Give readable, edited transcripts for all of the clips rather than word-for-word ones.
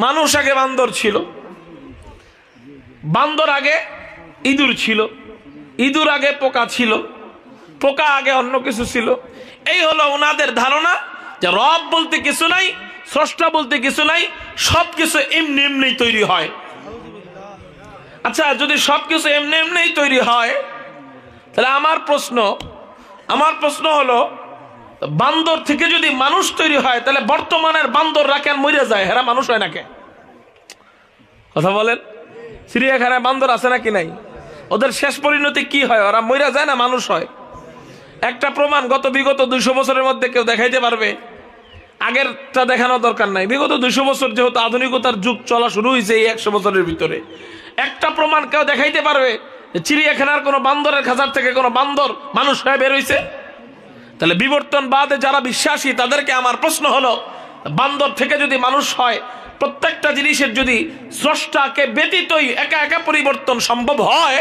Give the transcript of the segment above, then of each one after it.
মানুষ আগে বান্দর ছিল, বান্দর আগে ইঁদুর ছিল, ইঁদুর আগে পোকা ছিল, পোকা আগে অন্য কিছু ছিল। এই হলো ওনাদের ধারণা যে রব বলতে কিছু নাই, স্রষ্টা বলতে কিছু নাই, সবকিছু এমনি এমনি তৈরি হয়। আচ্ছা, যদি সবকিছু এমনি এমনি তৈরি হয়, তাহলে আমার প্রশ্ন হলো, বান্দর থেকে যদি মানুষ তৈরি হয়, তাহলে বর্তমানের বান্দররা কেন মরে যায়? হেরা মানুষ হয় নাকি? কথা বলেন। চিড়িয়াখানায় বান্দর আছে নাকি নাই? ওদের শেষ পরিণতি কি হয়? ওরা মরে যায় না মানুষ হয়? একটা প্রমাণ বিগত 200 বছরের মধ্যে কেউ দেখাইতে পারবে? আগেরটা দেখানো দরকার নাই, বিগত 200 বছর যেহেতু আধুনিকতার যুগ চলা শুরু হয়েছে, এই 100 বছরের ভিতরে একটা প্রমাণ কেউ দেখাইতে পারবে যে চিড়িয়াখানার কোনো বান্দরের খাঁচার থেকে কোনো বান্দর মানুষ হয়ে বের হইছে? তাহলে বিবর্তনবাদে যারা বিশ্বাসী তাদেরকে আমার প্রশ্ন হলো, বান্দর থেকে যদি মানুষ হয়, প্রত্যেকটা জিনিসের যদি স্রষ্টাকে ব্যতীতই একা একা পরিবর্তন সম্ভব হয়,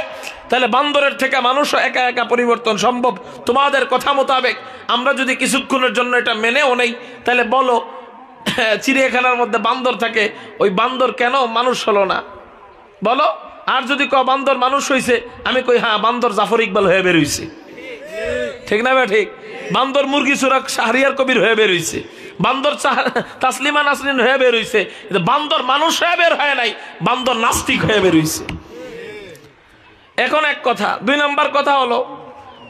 তাহলে বান্দরের থেকে মানুষও একা একা পরিবর্তন সম্ভব। তোমাদের কথা মোতাবেক আমরা যদি কিছুক্ষণের জন্য এটা মেনেও নেই, তাহলে বলো চিড়িয়াখানার মধ্যে বান্দর থাকে, ওই বান্দর কেন মানুষ হলো না? বলো। আর যদি বান্দর মানুষ হয়েছে, আমি কই হ্যাঁ, বান্দর জাফর ইকবাল হয়ে বের হইছে, ঠিক না? ঠিক। বান্দর মুরগি চোরাক শাহরিয়ার কবির হয়ে বের হইছে, বান্দর তাসলিমা নাসরিন হয়ে বের হইছে, কিন্তু বান্দর মানুষ হয়ে বের হয় নাই, বান্দর নাস্তিক হয়ে বের হইছে। এখন এক কথা। 2 নম্বর কথা হলো,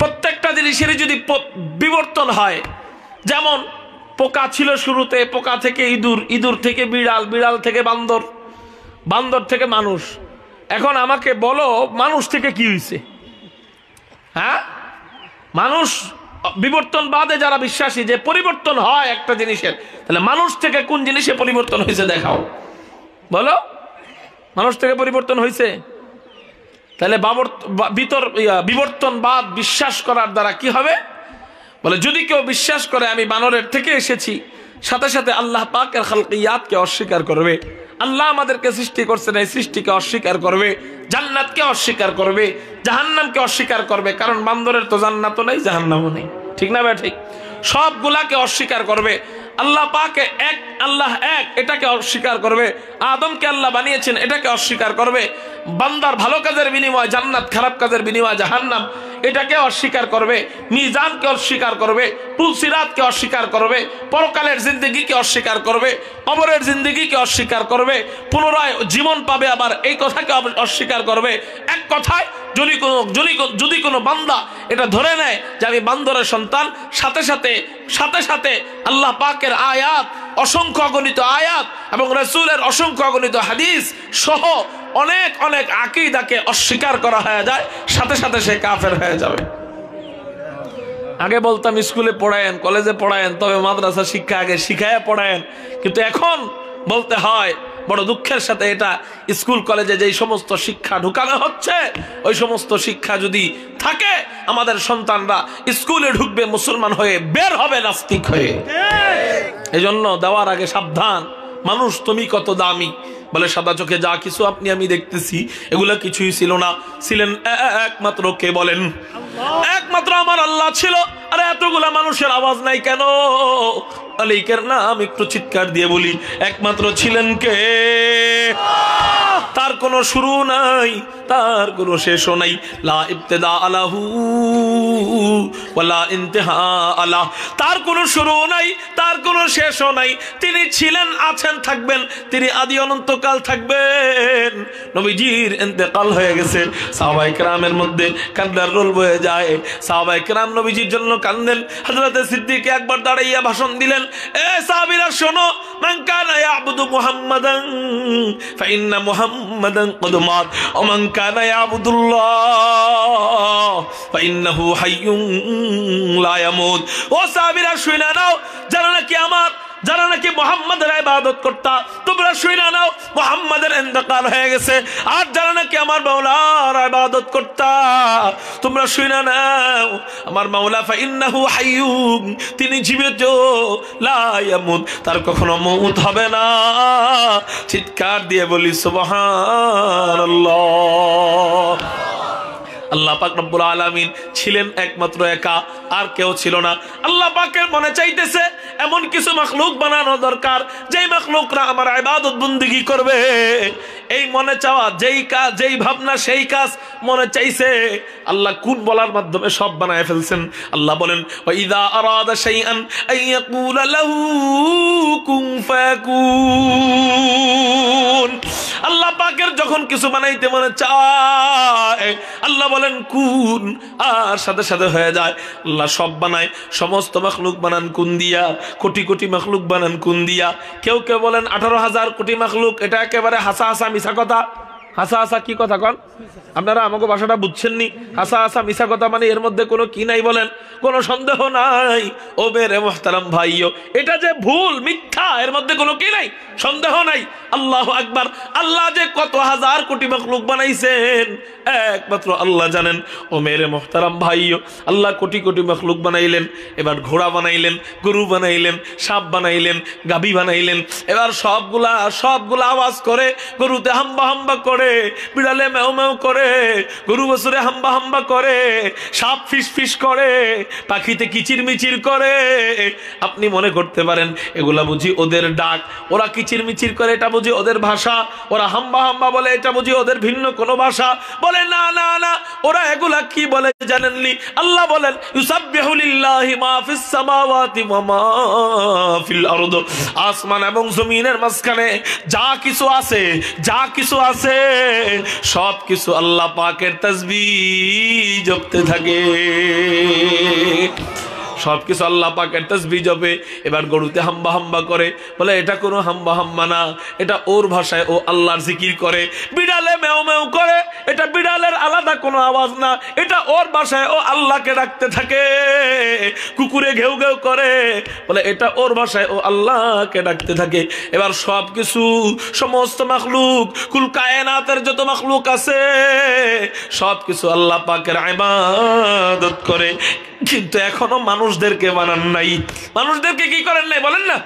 প্রত্যেকটা জিনিসেরই যদি বিবর্তন হয়, যেমন পোকা ছিল শুরুতে, পোকা থেকে ইঁদুর, ইঁদুর থেকে বিড়াল, বিড়াল থেকে বান্দর, বান্দর থেকে মানুষ। এখন আমাকে বলো, মানুষ থেকে কি হয়েছে? হ্যাঁ, মানুষ বিবর্তনবাদে যারা বিশ্বাসী যে পরিবর্তন হয় একটা জিনিসের, তাহলে মানুষ থেকে কোন জিনিসে পরিবর্তন হয়েছে দেখাও, বলো। মানুষ থেকে পরিবর্তন হয়েছে? তাহলে বিবর্তনবাদ বিশ্বাস করার দ্বারা কি হবে? বলে, যদি কেউ বিশ্বাস করে আমি বানরের থেকে এসেছি, সাথে সাথে আল্লাহ পাকের খালকিয়াতকে অস্বীকার করবে, আল্লাহ আমাদেরকে সৃষ্টি করছেন এই সৃষ্টিকে অস্বীকার করবে, জান্নাতকে অস্বীকার করবে, জাহান্নামকে অস্বীকার করবে। কারণ বান্দরের তো জান্নাতও নেই, জাহান্নামও নেই, ঠিক না ভাই? ঠিক। সবগুলাকে অস্বীকার করবে। আল্লাহ পাকে এক, আল্লাহ এক, এটাকে অস্বীকার করবে। আদমকে আল্লাহ বানিয়েছেন, এটাকে অস্বীকার করবে। বান্দার ভালো কাজের বিনিময় জান্নাত, খারাপ কাজের বিনিময় জাহান্নাম, এটাকে অস্বীকার করবে। মিজানকে অস্বীকার করবে, পুলসিরাতকে অস্বীকার করবে, পরকালের জিন্দেগিকে অস্বীকার করবে, কবরের জিন্দেগিকে অস্বীকার করবে, পুনরায় জীবন পাবে আবার, এই কথাকে অস্বীকার করবে। এক কথায়, যদি কোনো বান্দা এটা ধরে নেয় যে আমি বান্দরের সন্তান, সাথে সাথে আল্লাহ পাকের আয়াত, অসংখ্য অগণিত আয়াত এবং রাসূলের অসংখ্য অগণিত হাদিস সহ অনেক অনেক আকীদাকে অস্বীকার করা হয়ে যায়, সাথে সাথে সে কাফের হয়ে যাবে। আগে বলতাম স্কুলে পড়ায়েন, কলেজে পড়ায়েন, তবে মাদ্রাসা শিক্ষা আগে শিখায় পড়ায়েন, কিন্তু এখন বলতে হয় বড় দুঃখের সাথে, এটা স্কুল কলেজে যেই সমস্ত শিক্ষা ঢুকানো হচ্ছে, ওই সমস্ত শিক্ষা যদি থাকে, আমাদের সন্তানরা স্কুলে ঢুকবে মুসলমান হয়ে, বের হবে নাস্তিক হয়ে। এই জন্য দেওয়ার আগে সাবধান। মানুষ তুমি কত দামি, বলে সাদা চোখে যা কিছু আপনি আমি দেখতেছি এগুলা কিছুই ছিল না, ছিলেন একমাত্র কে বলেন? একমাত্র আমার আল্লাহ ছিল। আরে এতগুলা মানুষের আওয়াজ নাই কেন? মালিকের নাম একটু চিৎকার দিয়ে বলি, একমাত্র ছিলেন কে? তার কোনো শুরু নাই, তার কোনো শেষও নাই। লা ইবতিদা আলাহু ওয়ালা ইনতিহা আলাহ। তার কোনো শুরু নাই, তার কোনো শেষও নাই। তিনি ছিলেন, আছেন, থাকবেন। তিনি আদি অনন্তকাল থাকবেন। নবীজির ইন্তেকাল হয়ে গেছে, সাহাবায়ে কেরামের মধ্যে কান্নার রোল বয়ে যায়। সাহাবায়ে কেরাম নবীজির জন্য কান্দেন। হযরতে সিদ্দিক একবার দাঁড়াইয়া ভাষণ দিলেন, এ সাহাবীরা শোনো, মান কানা ইয়াবুদু মুহাম্মাদান ফাইন্না মুহাম্মাদান ক্বাদ মাত ওয়া মান কানা ইয়াবুদুল্লাহ ফাইন্নাহু হাইয়ুন লা ইয়ামুত। ও সাহাবীরা শুনে নাও, যারা নাকি মুহাম্মাদের ইবাদত করতা, তোমরা শুনে নাও মুহাম্মাদের ইন্তেকাল হয়ে গেছে। আর যারা নাকি আমার মাওলার ইবাদত করতা, তোমরা শুনে নাও আমার মাওলা ফাইন্নাহু হাইয়ুন, তিনি জীবিত, লা ইয়ামুত, তার কখনো মউত হবে না। চিৎকার দিয়ে বলি সুবহানাল্লাহ। আল্লাহ পাক রব্বুল আলামিন ছিলেন একমাত্র একা, আর কেউ ছিল না। আল্লাহ পাকের মনে চাইতেছে এমন কিছু মাখলুক বানানো দরকার যেই মাখলুকরা আমার ইবাদত বন্দেগী করবে। এই মনে চাওয়া, যেই কাজ, যেই ভাবনা, সেই কাজ মনে চাইছে, আল্লাহ কুন বলার মাধ্যমে সব বানায় ফেলছেন। আল্লাহ বলেন ওয়া ইযা আরাদা শাইআন আইয়াকুলা লাহু কুন ফায়াকুন। আল্লাহ পাকের যখন কিছু বানাইতে মনে চায়, আল্লাহ বলেন কুন, আর সাথে সাথে হয়ে যায়। আল্লাহ সব বানায়, সমস্ত মাখলুক বানান কোন দিয়া, কোটি কোটি মাখলুক বানান কোন দিয়া। কেউ কেউ বলেন 18,000 কোটি মাখলুক, এটা একেবারে হাসা হাসা মিছা কথা। হাসা হাসা কি কথা কন আপনারা? আমাকে ভাষাটা বুঝছেননি। হাসা হাসা মিছা কথা মানে এর মধ্যে কোনো কি নাই বলেন? কোনো সন্দেহ নাই ও মেরে মোহতারাম ভাইও, এটা যে ভুল মিথ্যা এর মধ্যে কোনো কি নাই, সন্দেহ নাই। আল্লাহু আকবার। আল্লাহ যে কত হাজার কোটি মাখলুক বানাইছেন একমাত্র আল্লাহ জানেন। ও মেরে মোহতারাম ভাইও, আল্লাহ কোটি কোটি মাখলুক বানাইলেন, এবার ঘোড়া বানাইলেন, গরু বানাইলেন, সাপ বানাইলেন, গাভী বানাইলেন। এবার সবগুলা আওয়াজ করে, গরুতে হাম্বা হাম্বা করে, বিড়ালে মেও মেও করে, গরু বছরে হাম্বা হাম্বা করে, সাপ ফিস ফিস করে, পাখিতে কিচির মিচির করে। আপনি মনে করতে পারেন এগুলা বুঝি ওদের ডাক, ওরা কিচির মিচির করে এটা বুঝি ওদের ভাষা, ওরা হাম্বা হাম্বা বলে এটা বুঝি ওদের ভিন্ন কোনো ভাষা। বলে না না না, ওরা এগুলা কি বলে জানেননি? আল্লাহ বলেন ইউসাব্বিহু লিল্লাহি মা ফিস সামাওয়াতি ওয়া মা ফিল আরদ। আসমান এবং জমিনের মাঝখানে যা কিছু আছে সব কিছু আল্লাহ পাকের তাসবিহ জপতে থাকে। সবকিছু আল্লাহ পাকের তাসবিহ জপে। এবার গরুতে হাম্বা হাম্বা করে, বলে এটা কোনো হাম্বা হাম্বা না, এটা ওর ভাষায় ও আল্লাহর জিকির করে। বিড়ালে মেও মেও করে, এটা বিড়ালের আলাদা কোনো আওয়াজ না, এটা ওর ভাষায় ও আল্লাহকে ডাকতে থাকে। কুকুরে ঘেউ ঘেউ করে, বলে এটা ওর ভাষায় ও আল্লাহকে ডাকতে থাকে। এবার সবকিছু, সমস্ত মাখলুক, কুল কায়নাতের যত মাখলুক আছে সবকিছু আল্লাহ পাকের ইবাদত করে। কিন্তু এখনো মানুষদেরকে বানান নাই। মানুষদেরকে কি করেন নাই বলেন না?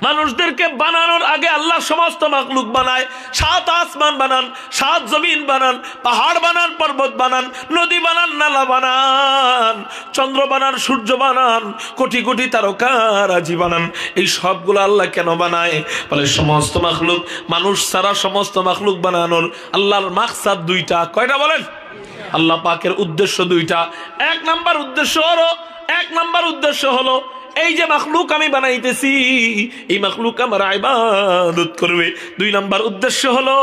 মানুষদেরকে বানানোর আগে আল্লাহ সমস্ত মাখলুক বানায়। 7 আসমান বানান, 7 জমিন বানান, পাহাড় বানান, পর্বত বানান, নদী বানান, নালা বানান, চন্দ্র বানান, সূর্য বানান, কোটি কোটি তারকারাজি বানান। এই সবগুলো আল্লাহ কেন বানায়? বলে সমস্ত মাখলুক, মানুষ ছাড়া সমস্ত মাখলুক বানানোর আল্লাহর মাকসাদ 2টা। কয়টা বলেন? আল্লাহ পাকের উদ্দেশ্য 2টা। এক নাম্বার উদ্দেশ্য হলো এই যে মাখলুক আমি বানাইতেছি, এই মাখলুক আমার ইবাদত করবে। 2 নাম্বার উদ্দেশ্য হলো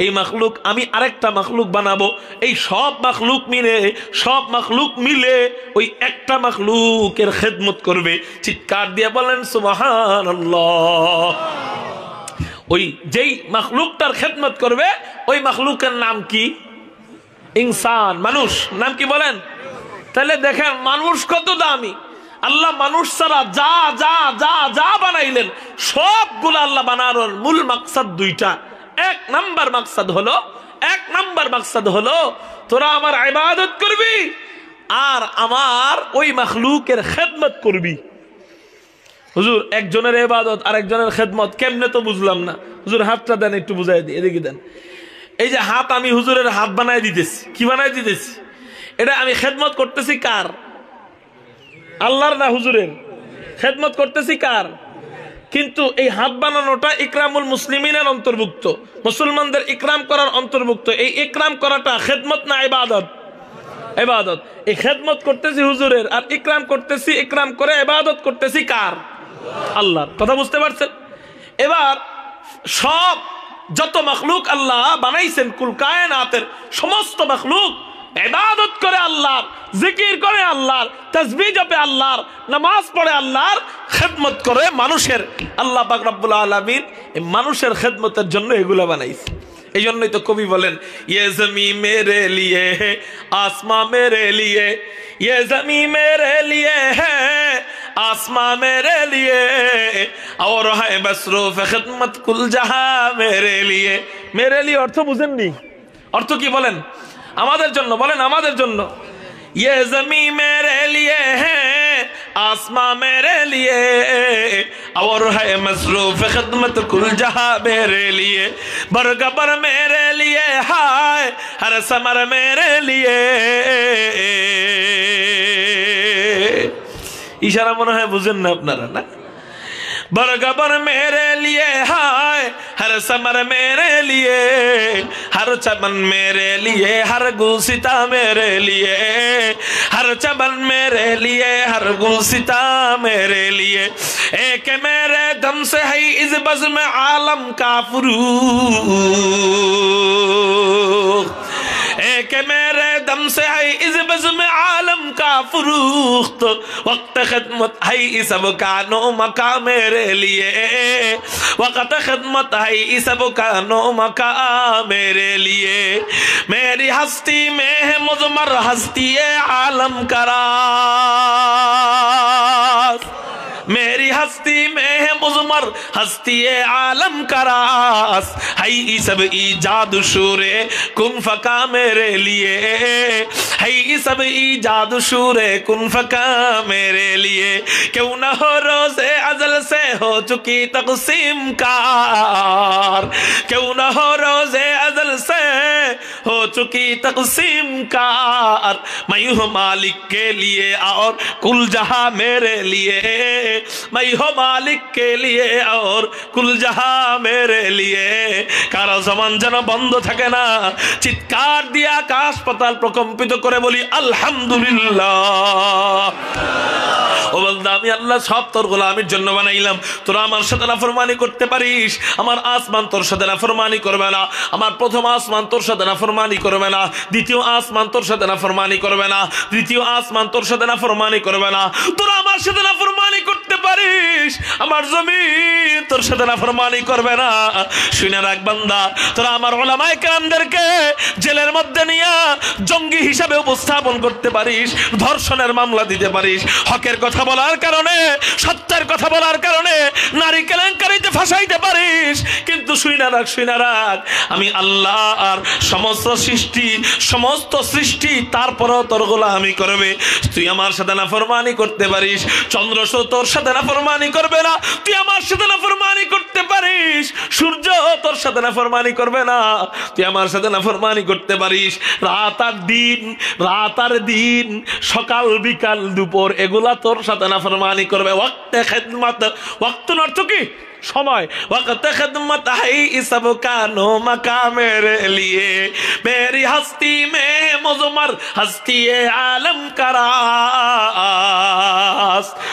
এই মাখলুক আমি আরেকটা মাখলুক বানাবো, এই সব মাখলুক মিলে ওই একটা মাখলুকের খেদমত করবে। চিৎকার দিয়ে বলেন সুবহানাল্লাহ। ওই যেই মাখলুকটার খেদমত করবে ওই মাখলুকের নাম কি? ইনসান, মানুষ। নাম কি বলেন? তাহলে দেখেন মানুষ কত দামি। আল্লাহ মানুষ ছাড়া যা যা যা যা বানাইলেন সবগুলো আল্লাহ বানানোর মূল মাকসাদ 2টা। এক নাম্বার মাকসাদ হলো তোরা আমার ইবাদত করবি আর আমার ওই মাখলুকের খেদমত করবি। হুজুর, একজনের ইবাদত আর একজনের খেদমত কেমনে তো বুঝলাম না। হুজুর হাতটা দেন, একটু বুঝাই দিই, এদিকে দেন। এই যে হাত, আমি হুজুরের হাত বানাই দিতেছি। কি বানাই দিতেছি? এটা আমি খেদমত করতেছি কার? আল্লাহর না হুজুরের? খেদমত করতেছি কার? কিন্তু এই হাত বানানোটা ইকরামুল মুসলিমিনের অন্তর্ভুক্ত, মুসলমানদের ইকরাম করার অন্তর্ভুক্ত। এই ইকরাম করাটা খেদমত না ইবাদত? ইবাদত। এই খেদমত করতেছি হুজুরের আর ইকরাম করে ইবাদত করতেছি কার? আল্লাহর। কথা বুঝতে পারছেন? এবার সব যত মাখলুক আল্লাহ বানাইছেন, কুল কায়নাতের সমস্ত মাখলুক ইবাদত করে আল্লাহর, জিকির করে আল্লাহর, তাসবিহ জপে আল্লাহর, নামাজ পড়ে আল্লাহর, খেদমত করে মানুষের। আল্লাহ পাক রব্বুল আলামিন এই মানুষের খেদমতের জন্য এগুলা বানাইছে। এই জন্যই তো কবি বলেন ইয়ে জমি মেরে লিয়ে হে, আসমা মেরে লিয়ে, ইয়ে জমি মেরে লিয়ে হে, आसमां मेरे लिए और है मसरूफ खिदमत कुल जहां मेरे लिए अर्थ बुझेनনি? अर्थ কি বলেন? আমাদের জন্য বলেন, আমাদের জন্য। ये ज़मीं मेरे लिए है, आसमां मेरे लिए और है मसरूफ खिदमत कुल जहां मेरे लिए, बरगबर मेरे लिए हाय हर समर मेरे लिए। ইশারা মনে হয় বুঝেন না আপনারা, না? बरगबर मेरे लिए हाय हर समर मेरे लिए हर चमन मेरे लिए हर गुलसिता मेरे लिए हर चमन मेरे लिए हर गुलसिता मेरे लिए एक मेरे दम से है इस बज़्म आलम का फरूख एक मेरे दम से है इस बज़्म आलम का फरूख्त वक्त खिदमत है इस सब का नो मका मेरे लिए वक्त खिदमत है इस सब का नो मका मेरे लिए मेरी हस्ती में है मुज़मर हस्ती आलम का राज मेरी हस्ती में है मुज़मर हस्ती आलम का रास है ये सब ईजाद शूरे कुन फका मेरे लिए है ये सब ईजाद शूरे कुन फका मेरे लिए क्यों न हो रोज़े अज़ल से हो चुकी तक़सीम कार क्यों न हो रोज़े अज़ल से हो चुकी तक़सीम कार मैं हूँ मालिक के लिए और कुल जहां मेरे लिए मैं हो मालिक के लिए और कुल जहां मेरे लिए কারো জবান যেন বন্ধ থাকে না, চিৎকার দিয়ে আকাশ পাতাল প্রকম্পিত করে বলি আলহামদুলিল্লাহ। ও বান্দা, আমি আল্লাহ সব তোর গোলামের জন্য বানাইলাম, তোরা আমার সাথে নাফরমানি করতে পারিস, আমার আসমান তোর সাথে নাফরমানি করবে না, আমার প্রথম আসমান তোর সাথে নাফরমানি করবে না, দ্বিতীয় আসমান তোর সাথে নাফরমানি করবে না, তৃতীয় আসমান তোর সাথে নাফরমানি করবে না, তোরা আমার সাথে নাফরমানি করতে পারিস, আমার জমিন তোর সাথে নাফরমানি করবে না। শুনে রাখ বান্দা, তোরা আমার উলামায়ে কেরামদেরকে জেলের মধ্যে নিয়ে জঙ্গি হিসাবে উপস্থাপন করতে পারিস, ধর্ষণের মামলা দিতে পারিস, হকের কথা বলার কারণে, সত্যের কথা বলার কারণে নারী কেলেঙ্কারিতে ফাঁসাইতে পারিস, কিন্তু শুনে রাখ আমি আল্লাহ আর সমস্ত সৃষ্টি তারপরও তোর গোলামি করবে। তুই আমার সাথে নাফরমানি করতে পারিস, চন্দ্র তোর সাথে নাফরমানি করবে না, তুই আমার সাথে নাফরমানি করতে পারিস, সূর্য তোর সাথে নাফরমানি করবে না, তুই আমার সাথে নাফরমানি করতে পারিস, রাত আর দিন সকাল বিকাল দুপুর এগুলা তোর সাথে নাফরমানি করবে। ওয়াক্তে খিদমত, ওয়াক্ত অর্থ কি? সময়। वक्त खिदमत है इस सब का नो मका मेरे लिए मेरी हस्ती में मुज़मर हस्ती आलम का रास।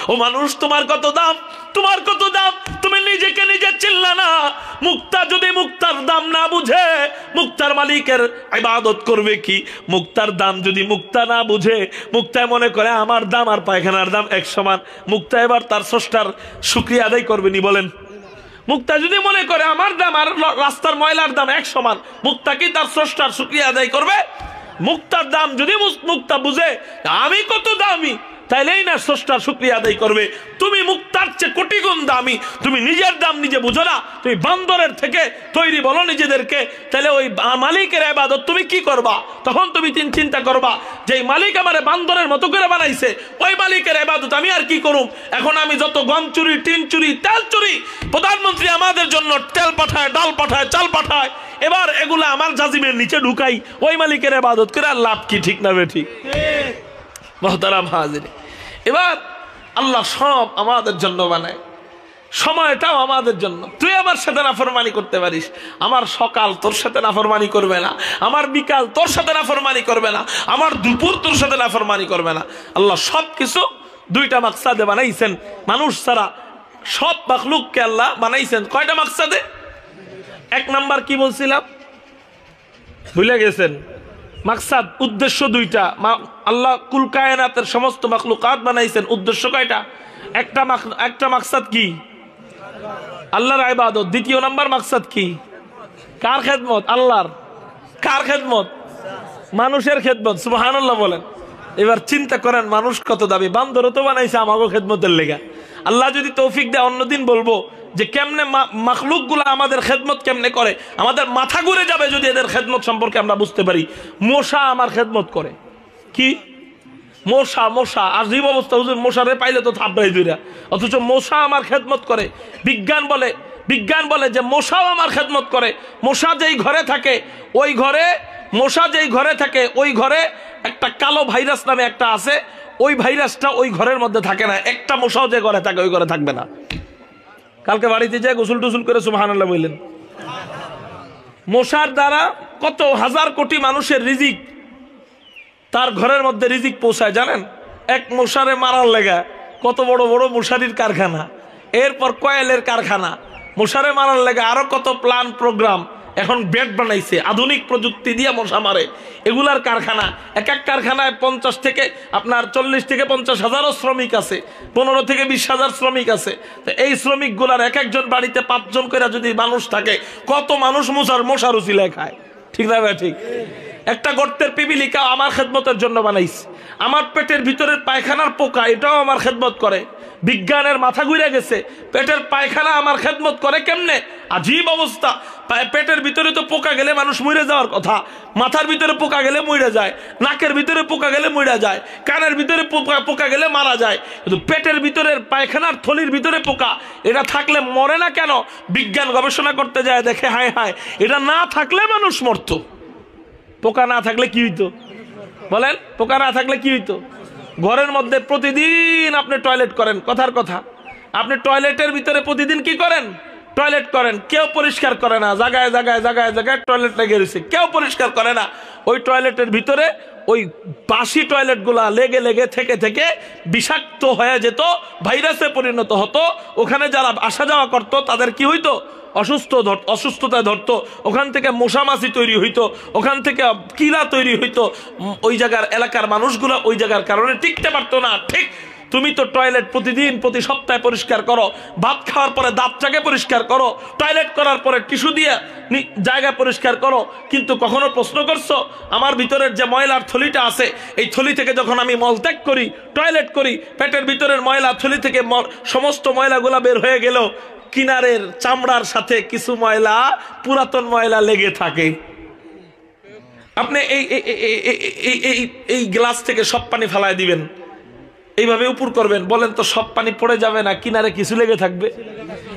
ও মানুষ, তোমার কত দাম, তোমার কত দাম, তুমি নিজেকে নিজে চিল্লা না। মুক্তা যদি মুক্তার দাম না বুঝে মুক্তার মালিকের ইবাদত করবে কি? মুক্তার দাম যদি মুক্তা না বুঝে, মুক্তায় মনে করে আমার দাম আর পায়খানার দাম এক সমান, মুক্তা এবার তার স্রষ্টার শুকরিয়া আদায় করবে নি? বলেন। মুক্তা যদি মনে করে আমার দাম আর রাস্তার ময়লার দাম এক সমান, মুক্তা কি তার স্রষ্টার শুকরিয়া আদায় করবে? মুক্তার দাম যদি মুক্তা বুঝে আমি কত দামি, তাইলেই না স্রষ্টার শুকরিয়া আদায় করবে। তুমি মুক্তার চেয়ে কোটি গুণ দামি, তুমি নিজের দাম নিজে বুঝো না, তুমি বান্দরের থেকে তৈরি বলো নিজেদেরকে, তাহলে ওই মালিকের ইবাদত তুমি কি করবা? তখন তুমি চিন্তা করবা যে মালিক আমারে বান্দরের মতো করে বানাইছে, ওই মালিকের ইবাদত আমি আর কি করুম? এখন আমি যত গম চুরি, টিন চুরি, তেল চুরি, প্রধানমন্ত্রী আমাদের জন্য তেল পাঠায়, ডাল পাঠায়, চাল পাঠায়, এবার এগুলো আমার জাজিমের নিচে ঢুকাই, ওই মালিকের ইবাদত করে আর লাভ কি? ঠিক না বেঠিক? মুহতারাম হাজিরিন, এবার আল্লাহ সব আমাদের জন্য বানায়, সময়টাও আমাদের জন্য। তুই আমার সাথে নাফরমানি করতে পারিস, আমার সকাল তোর সাথে নাফরমানি করবে না, আমার বিকাল তোর সাথে নাফরমানি করবে না, আমার দুপুর তোর সাথে নাফরমানি করবে না। আল্লাহ সব কিছু দুইটা মাকসাদে বানাইছেন, মানুষ ছাড়া সব মাখলুককে আল্লাহ বানাইছেন কয়টা মাকসাদে? এক নাম্বার কি বলছিলাম, ভুলে গেছেন? মাকসাদ, উদ্দেশ্য দুইটা। আল্লাহ কুল কায়নাতের সমস্ত মাখলুকাত বানাইছেন, উদ্দেশ্য কয়টা? একটা মাকসাদ কি? আল্লাহর ইবাদত। দ্বিতীয় নাম্বার মাকসাদ কি? কার খেদমত? আল্লাহর। কার খেদমত? মানুষের খেদমত। সুবহানাল্লাহ বলেন। এবার চিন্তা করেন মানুষ কত দাবি, বান্দরও তো বানাইছে আমাকে খেদমতের লেগা। আল্লাহ যদি তৌফিক দেয় অন্যদিন বলবো যে কেমনে মাখলুক গুলা আমাদের খেদমত কেমনে করে, আমাদের মাথা ঘুরে যাবে যদি এদের খেদমত সম্পর্কে আমরা বুঝতে পারি। মশা আমার খেদমত করে কি? মশা আজীব অবস্থা, হুজুর মশারে পাইলে তো থাপড়াই দুইরা, অথচ মশা আমার খেদমত করে। বিজ্ঞান বলে যে মশাও আমার খেদমত করে। মশা যেই ঘরে থাকে ওই ঘরে একটা কালো ভাইরাস নামে একটা আছে, ওই ভাইরাসটা ওই ঘরের মধ্যে থাকে না, একটা মশাও যে ঘরে থাকে ওই ঘরে থাকবে না। কালকে বাড়িতে যায় গোসল টুসুল করে সুবহানাল্লাহ বললেন। মশার দ্বারা কত হাজার কোটি মানুষের রিজিক তার ঘরের মধ্যে রিজিক পৌঁছায় জানেন? এক মশারে মারার লেগা কত বড় বড় মশারির কারখানা, এরপর কয়েলের কারখানা, মশারে মারার লেগা আরো কত প্ল্যান প্রোগ্রাম, এখন বেড বানাইছে আধুনিক প্রযুক্তি দিয়ে মশা মারে, এগুলার কারখানা। এক এক কারখানায় 50 থেকে আপনার 40 থেকে 50 হাজারও শ্রমিক আছে, 15 থেকে 20 হাজার শ্রমিক আছে। তো এই শ্রমিকগুলার এক একজন বাড়িতে 5 জন করে যদি মানুষ থাকে, কত মানুষ মশার উচিলায় খায়, ঠিক না ভাই? ঠিক। একটা গর্তের পিপিলিকা আমার খেদমতের জন্য বানাইছে, আমার পেটের ভিতরের পায়খানার পোকা এটাও আমার খেদমত করে। বিজ্ঞানের মাথা ঘুরে গেছে, পেটের পায়খানা আমার খেদমত করে কেমনে? আজীব অবস্থা। পেটের ভিতরে তো পোকা গেলে মানুষ মরে যাওয়ার কথা, মাথার ভিতরে পোকা গেলে মরে যায়, নাকের ভিতরে পোকা গেলে মরে যায়, কানের ভিতরে পোকা গেলে মারা যায়, কিন্তু পেটের ভিতরের পায়খানার থলির ভিতরে পোকা এটা থাকলে মরে না কেন? বিজ্ঞান গবেষণা করতে যায়, দেখে হায় হায় এটা না থাকলে মানুষ মরতো। পোকা না থাকলে কি হইতো বলেন? পোকা না থাকলে কি হইতো? ঘরের মধ্যে প্রতিদিন আপনি টয়লেট করেন, কথার কথা, আপনি টয়লেটের ভিতরে প্রতিদিন কি করেন? টয়লেট করেন, কেউ পরিষ্কার করে না, জায়গায় জায়গায় জায়গায় জায়গায় টয়লেট লেগে রয়েছে, কেউ পরিষ্কার করে না। ওই টয়লেটের ভিতরে ওই বাসি টয়লেট গুলা লেগে লেগে থেকে থেকে বিষাক্ত হয়ে যেত, ভাইরাসে পরিণত হতো। ওখানে যারা আসা যাওয়া করতো তাদের কি হইতো? অসুস্থতায় ধরতো, ওখান থেকে মশামাছি তৈরি হইতো, ওখান থেকে কিলা তৈরি হইতো। ওই জায়গার এলাকার মানুষগুলো ওই জায়গার কারণে টিকতে পারতো না। ঠিক, তুমি তো টয়লেট প্রতিদিন প্রতি সপ্তাহে পরিষ্কার করো, ভাত খাওয়ার পরে দাঁতটাকে পরিষ্কার করো, টয়লেট করার পরে টিস্যু দিয়ে জায়গা পরিষ্কার করো, কিন্তু কখনো প্রশ্ন করছো আমার ভিতরের যে ময়লার থলিটা আছে, এই থলি থেকে যখন আমি মলত্যাগ করি, টয়লেট করি, পেটের ভিতরের ময়লা থলি থেকে সমস্ত ময়লাগুলা বের হয়ে গেল, কিনারের চামড়ার সাথে কিছু ময়লা, পুরাতন ময়লা লেগে থাকে। আপনি এই গ্লাস থেকে সব পানি ফালাই দিবেন, এইভাবে উপর করবেন, বলেন তো সব পানি পড়ে যাবে না কিনারে কিছু লেগে থাকবে?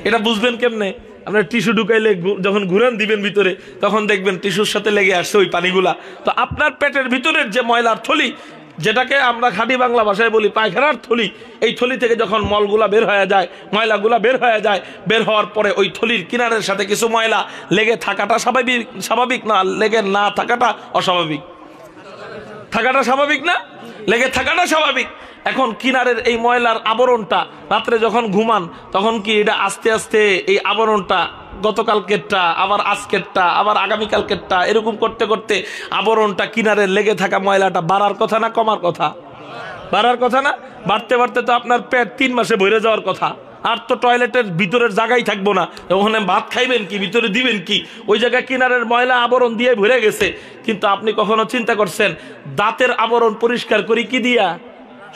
এটা বুঝবেন কেমনে? আপনার টিস্যু ঢুকাইলে যখন ঘুরান দিবেন ভিতরে, তখন দেখবেন টিস্যুর সাথে লেগে আসছে ওই পানিগুলা। তো আপনার পেটের ভিতরের যে ময়লার থলি, যেটাকে আমরা খাঁটি বাংলা ভাষায় বলি পায়খানার থলি, এই থলি থেকে যখন মলগুলা বের হয়ে যায়, ময়লাগুলা বের হয়ে যায়, বের হওয়ার পরে ওই থলির কিনারের সাথে কিছু ময়লা লেগে থাকাটা স্বাভাবিক না? লেগে না থাকাটা অস্বাভাবিক? থাকাটা স্বাভাবিক না? লেগে থাকাটা স্বাভাবিক। এখন কিনারের এই ময়লার আবরণটা রাত্রে যখন ঘুমান, তখন কি এটা আস্তে আস্তে এই আবরণটা গতকালকেরটা, আবার আজকেরটা, আবার আগামীকালকেরটা, এরকম করতে করতে আবরণটা কিনারে লেগে থাকা ময়লাটা বাড়ার কথা না কমার কথা? বাড়ার কথা না? বাড়তে বাড়তে তো আপনার পেট 3 মাসে ভরে যাওয়ার কথা। আর তো টয়লেটের ভিতরের জায়গায় থাকবো না, ওখানে ভাত খাইবেন কি, ভিতরে দিবেন কি? ওই জায়গায় কিনারের ময়লা আবরণ দিয়ে ভরে গেছে। কিন্তু আপনি কখনো চিন্তা করছেন দাঁতের আবরণ পরিষ্কার করি কি দিয়া?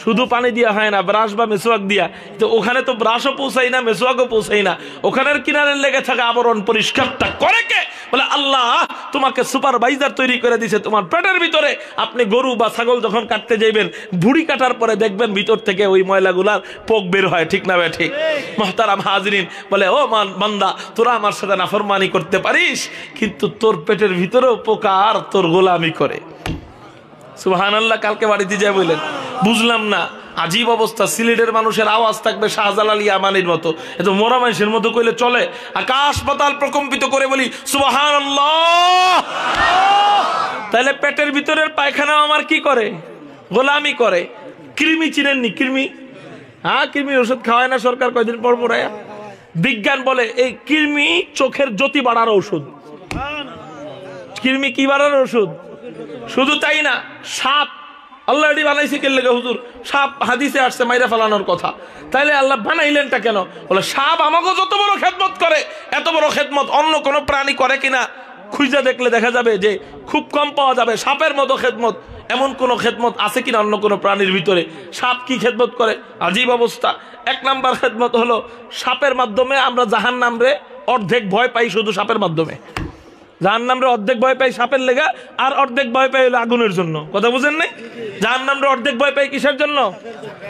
শুধু পানি দিয়া হয় না, ব্রাশ বা মেসোয়াক দিয়া। তো ওখানে তো ব্রাশও পৌঁছাই না, মেসোয়াকও পৌঁছাই না, ওখানের কিনারের লেগে থাকা আবরণ পরিষ্কারটা করে কে? বলে আল্লাহ তোমাকে সুপারভাইজার তৈরি করে দিয়েছে তোমার পেটের ভিতরে। আপনি গরু বা ছাগল যখন কাটতে যাইবেন, ভুড়ি কাটার পরে দেখবেন ভিতর থেকে ওই ময়লাগুলার পোক বের হয়, ঠিক না ভাই? ঠিক। মুহতারাম হাজরিন, বলে ও বান্দা, তোরা আমার সাথে নাফরমানি করতে পারিস, কিন্তু তোর পেটের ভিতরেও পোকা আর তোর গোলামি করে। সুবহানাল্লাহ। কালকে বাড়িতে যায় বললেন, বুঝলাম না, আজীব অবস্থা। সিলেটের মানুষের আওয়াজ থাকবে শাহজালাল ইয়ামানির মতো, এত মোরা মানুষের মতো কইলে চলে? আকাশ পাতাল প্রকম্পিত করে বলি সুবহানাল্লাহ। তাহলে পেটের ভিতরের পায়খানা আমার কি করে? গোলামি করে। কৃমি চিনেননি? কৃমি, হ্যাঁ, কৃমির ওষুধ খাওয়ায় না সরকার কয়দিন পর পড়ায়? বিজ্ঞান বলে এই কৃমি চোখের জ্যোতি বাড়ার ওষুধ। কৃমি কি বাড়ার ওষুধ? শুধু তাই না, সাপ আল্লাহ এটি বানাইছে কে লেগে? হুজুর, সাপ হাদিসে আসছে মাইরা ফেলানোর কথা, তাইলে আল্লাহ বানাইলেনটা কেন? বলে সাপ আমাকে যত বড় খেদমত করে, এত বড় খেদমত অন্য কোন প্রাণী করে কিনা খুঁজা দেখলে দেখা যাবে যে খুব কম পাওয়া যাবে। সাপের মতো খেদমত এমন কোন খেদমত আছে কিনা অন্য কোন প্রাণীর ভিতরে? সাপ কি খেদমত করে? আজীব অবস্থা। 1 নাম্বার খেদমত হলো সাপের মাধ্যমে আমরা জাহান্নামরে অর্ধেক ভয় পাই, শুধু সাপের মাধ্যমে। জাহান্নামরে অর্ধেক ভয় পাই সাপের লেগা, আর অর্ধেক ভয় পাই হলো আগুনের জন্য। কথা বুঝেন নাই? জাহান্নামরে অর্ধেক ভয় পাই কিসের জন্য?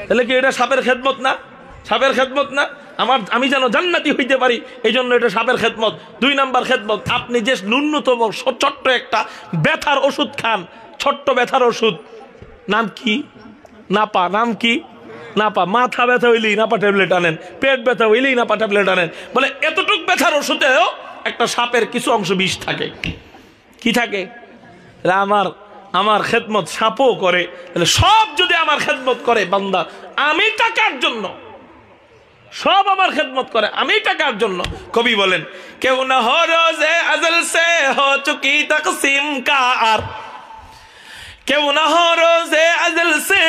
তাহলে কি এটা সাপের খেদমত না? সাপের খেদমত না? আমি যেন জান্নাতি হইতে পারি, এই জন্য এটা সাপের খেদমত। 2 নাম্বার খেদমত, আপনি যে ন্যূনতম ছোট্ট একটা ব্যথার ওষুধ খান, ছোট্ট ব্যথার ওষুধ, নাম কি? নাপা, নাম কি? নাপা। মাথা ব্যথা হইলেই নাপা ট্যাবলেট আনেন, পেট ব্যথা হইলেই নাপা ট্যাবলেট আনেন। বলে এতটুক ব্যথার ওষুধেও একটা সাপের কিছু অংশ বিষ থাকে। কি থাকে? আমার খেদমত সাপও করে। তাহলে সব যদি আমার খেদমত করে বান্দা, আমি টাকার জন্য, সব আমার খেদমত করে আমি টাকার জন্য। কবি বলেন, কেউ না হো রোজে আজল সে হো চুকি তকসিম কার, क्यों न हो रोज़े अज़ल से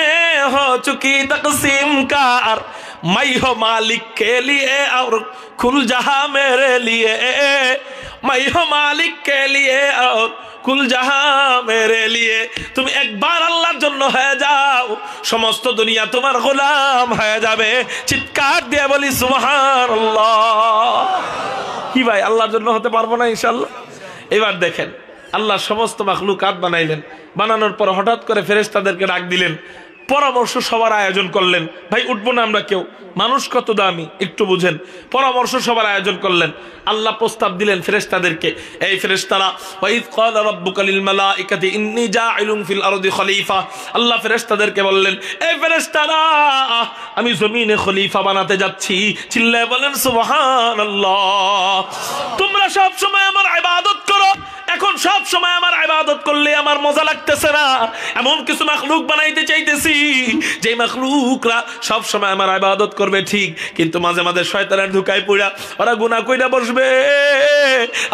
हो चुकी तक़सीम कार, मैं हो मालिक के लिए और कुल जहां मेरे लिए, मैं हो मालिक के लिए और कुल जहां मेरे लिए। तुम एक बार আল্লাহর জন্য হয়ে যাও, সমস্ত দুনিয়া তোমার গোলাম হয়ে যাবে। চিৎকার দিয়ে বলি সুবহানাল্লাহ। কি ভাই, আল্লাহর জন্য হতে পারবো না ইনশাআল্লাহ? এবার দেখেন, আল্লাহ সমস্ত মাখলুকাত বানাইলেন, বানানোর পর হঠাৎ করে ফেরেশতাদেরকে ডাক দিলেন, পরামর্শ সবার আয়োজন করলেন। ভাই উঠবো না আমরা কেউ, মানুষ কত দামি একটু বুঝেন। পরামর্শ সবার আয়োজন করলেন, আল্লাহ প্রস্তাব দিলেন ফেরেশতাদেরকে, এই ফেরেশতারা, ওয়াইদ ক্বালা রাব্বুকা লিল মালাইকাতি ইন্নী জাইলুন ফিল আরদি খলিফা, আল্লাহ ফেরেশতাদেরকে বললেন, এই ফেরেশতারা আমি জমিনে খলিফা বানাতে যাচ্ছি। চিল্লায়ে বলেন সুবহানাল্লাহ। তোমরা সব সময় আমার ইবাদত করো, এখন সব সময় আমার ইবাদত করলে আমার মজা লাগতেছে না, এমন কিছু মাখলুক বানাইতে চাইতেছি যে মাখলুকরা সব সময় আমার ইবাদত করবে ঠিক, কিন্তু মাঝে মাঝে শয়তানের ধোঁকায় পড়া ওরা গুনাহ কইরা বসবে।